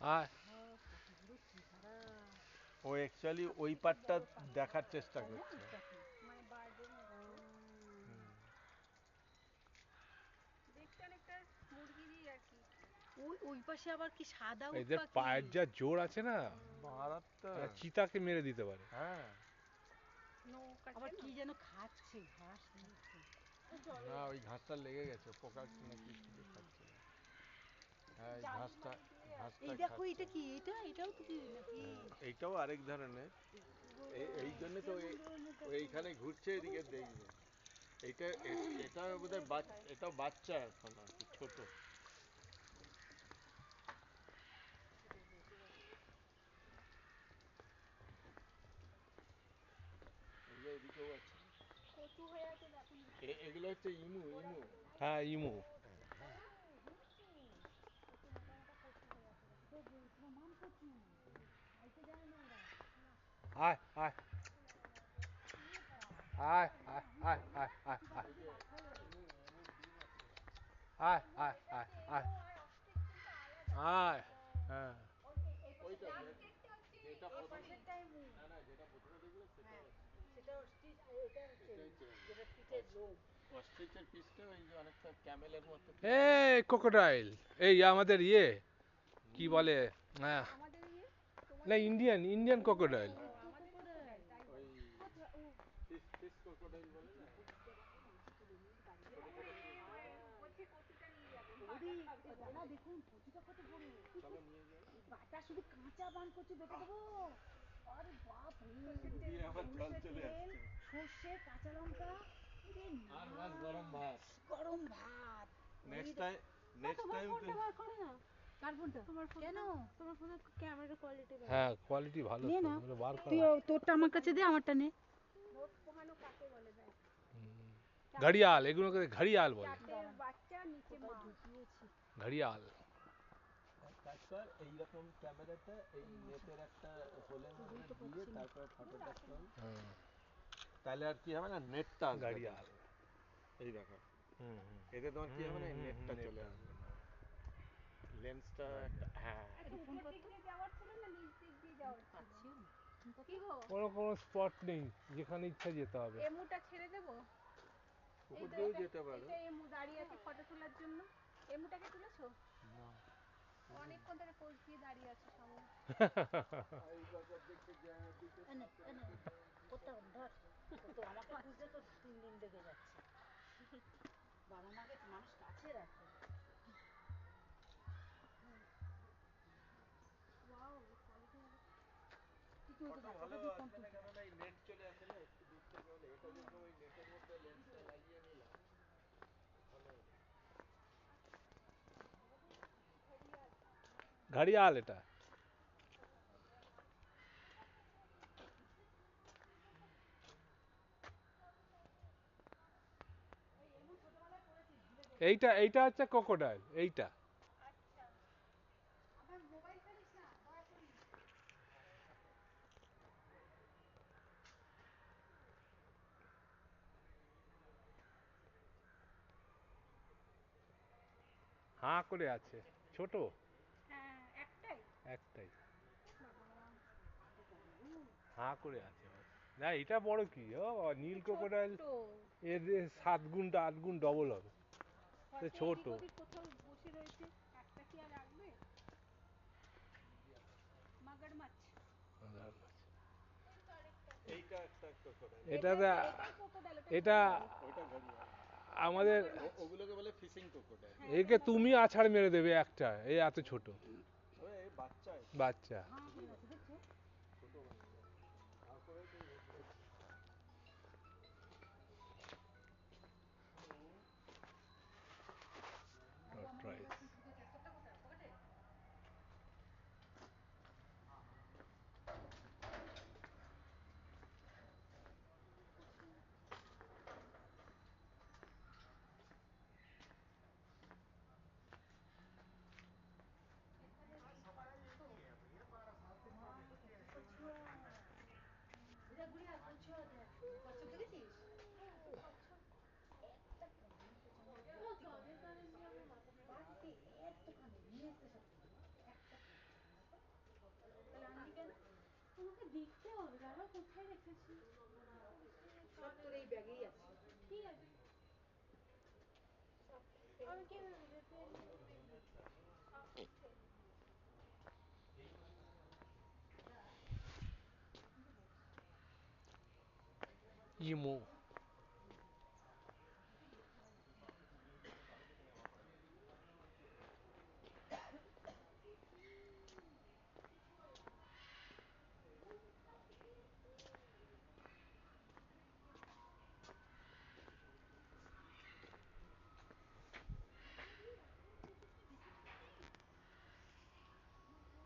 আয়। কত বড় চেহারা। ও অ্যাকচুয়ালি ওই পার্টটা দেখার চেষ্টা তাই না করছে। কাকি? মানে বার্ডের মতো হুম। দেখতে অনেকটা মুরগিরই আর কি। ওই ওই পাশে আবার কি সাদা উট এদের পাখি। পায়ের যা জোর আছে না, মারাত্মক। চিতাকে মেরে দিতে পারে। হ্যাঁ। নৌকা আবার আছে কি না? যেন খাচ্ছে, ঘাস নিচ্ছে। জলে না ওই ঘাসটা লেগে গেছে, পোকা নাকি কিছু খাচ্ছিল। হ্যাঁ এই জালি ঘাসটা, মালি দিয়ে ঘাসটা এই দেখো খাচ্ছে। এটা কি, এটাও তো কি নাকি? হ্যাঁ, এইটাও আরেক ধরনের। এই জন্য তো এইখানে ঘুরছে, এদিকে দেখবে। এইটা এটা বোধহয় এটাও বাচ্চা এখন আর কি, ছোট। এই যে এদিকেও আছে। কচু হয়ে আছে দেখো নিচে। এগুলো হচ্ছে ইমু, ইমু। হ্যাঁ, ইমু। কচু মোটা মোটা কচু হয়ে আছে দেখো। তোমার মাম কচু খাইতে যায় না ওরা। আয় আয় আয় আয় আয় আয় আয় আয় এই যে ইমুর ডিম আছে। আয় এমু আয় এটা আয় হচ্ছে আয় এমু আর অস্ট্রিচ কিন্তু আলাদা। আয়। হ্যাঁ। এই ওইটা পাশে লাস্টেরটা হচ্ছে যেটা এই প্রথমে, পাশেরটাই মুখ। না না যেটা প্রথমে দেখলে সেটা হ্যাঁ, অস্ট্রিচ। সেটা স্টিচ আর এটা হচ্ছে এটা হচ্ছে যেটা পিঠের লোম। অস্ট্রিচের পিসটা ওই যে অনেকটা ক্যামেলের মতো। এই ক্রোকোডাইল, এই আমাদের ইয়ে কি বলে, আমাদের ইয়ে না তোমাদের ইন্ডিয়ান ইন্ডিয়ান ক্রোকোডাইল। ও আমাদের ক্রোকোডাইল তাই বলে। কোথায় ও? ফিস ক্রোকোডাইল বলে না। ছোট ছোট ওরে পিস মা দিয়ে। এমু বলছে কচুটা নিয়ে যাবে ওরে বাটা খাবে। এ বাবা দেখুন কচুটা কত বড়। চলো নিয়ে যাই। এই বাটা শুধু কাঁচা বান কচু বেটে দেবো। আরে বাপ রে। সর্ষের তেল দিয়ে আমার দিয়ে। জল সর্ষের চলে তেল, আসছে। সর্ষে, কাঁচা লঙ্কা। এরে না, আর মাছ গরম ভাত। গরম ভাত। ওরে নেক্সট টাইম, নেক্সট তোমার টাইম তো ফোনটা বার করো না। কার ফোনটা? তোমার কেন? ফোনটা, তোমার ফোনের ক্যামেরা কোয়ালিটি ভালো। হ্যাঁ, কোয়ালিটি ভালো নে তো, না, ওগুলো বার তুই করো। তোরটা আমার কাছে দে, আমারটা নে। নোট পোহানো কাকে বলে দেখ। ঘড়িয়াল, এগুলোকে ঘড়িয়াল বলে। চারটে বাচ্চা নিচে কোথায় মা। ঢুকিয়েছি? ঘড়িয়াল। এক কাজ কর, এইরকম ক্যামেরাটা এই নেটের একটা হোলের মধ্যে খুঁজেই তো দিয়ে পাচ্ছি না। তারপর ফটোটা তোল। হুম, তাহলে আর কি হবে না, নেটটা আসবে না। ঘড়িয়াল। এই দেখো, হুম হুম এতে তোমার কি হবে না, এই হুম হুম, নেটটা চলে নেটটা আসবে। আসবে না। লেন্সটা একটা, ঘড়িয়াল। হ্যাঁ। আচ্ছা ফোন উপর কর দিক তো। দিয়ে যাওয়ার ছিল না নিচ দিক দিয়ে যাওয়ার ছিল? পাচ্ছিও না। ফোন কর কি তো। গো কোনো কোনো স্পট নেই, যেখানে ইচ্ছা যেতে হবে। এমুটা ছেড়ে দেবো? এই উপর তো দিয়েও এটা, যেতে পারো। এইটা এমু দাঁড়িয়ে আছে ফটো তোলার জন্য। এমুটাকে তুলেছো? না। অনেকক্ষণ ধরে পোজ দিয়ে দাঁড়িয়ে আছে সামনে। এই বাজার দেখতে যায় দিতে এনে সাথে এনে এনে। করতে হবে না, ধর। তো আমাকে খুঁজতে তো 3 দিন লেগে যাচ্ছে। বাবা মাকে মানুষ কাছে রাখে। ওয়াও কোয়ালিটি ভালো। তুই তো ফটো ভালো দেখাটা দিয়ে ফোন আসবে না, তুলতে কেননা এই নেট চলে আসে না একটু দূর থেকে হলে। এটা যেরকম ওই নেটের মধ্যে লেন্সটা লাগিয়ে নিলাম, ভালো হলো। ঘড়িয়াল এটা। এইটা এইটা হচ্ছে ক্রোকোডাইল, এইটা। আচ্ছা আমার মোবাইল ফেলিস না দয়া করি। হাঁ করে আছে, ছোট হ্যাঁ একটাই একটাই, বাবা। হাঁ করে আছে। না এটা বড় কি, ও নীল এটা ক্রোকোডাইল ছোট্ট, এর 7 গুণ 8 গুণ ডবল হবে। তো হয়তো ছোট। এদিক ওদিক কোথাও বসে রয়েছে। একটা কি আর রাখবে? মাগরমাছ। ওই তো আরেকটা। এইটা একটা ক্রোকোডাইল। এটাতে এটাই ক্রোকোডাইল, ওটা এটা ঘড়িয়াল। ওইটা ঘড়িয়াল। এটা আমাদের, মাগরমাছ। ওগুলোকে বলে ফিশিং ক্রোকোডাইল। হ্যাঁ এটা একে তুমি মগরমাছ। আছাড় মেরে দেবে একটা, এই এত ছোট ওই এই বাচ্চা এটা, বাচ্চা। হ্যাঁ খুবই করে আছে বাচ্চা, দেখছো? ছোট বাচ্চা। তারপরে তো হেঁটে আরে আমার ট্রাই। মোবাইল ফোন কোথায়, তোরটা কোথায়, পকেটে? এখানে রিং তো দেখতে হবে দাঁড়াও কোথায় রেখেছি সব তোর এই ব্যাগেই আছে। ঠিক আছে আমি কি ভেবেছি পেন ইমো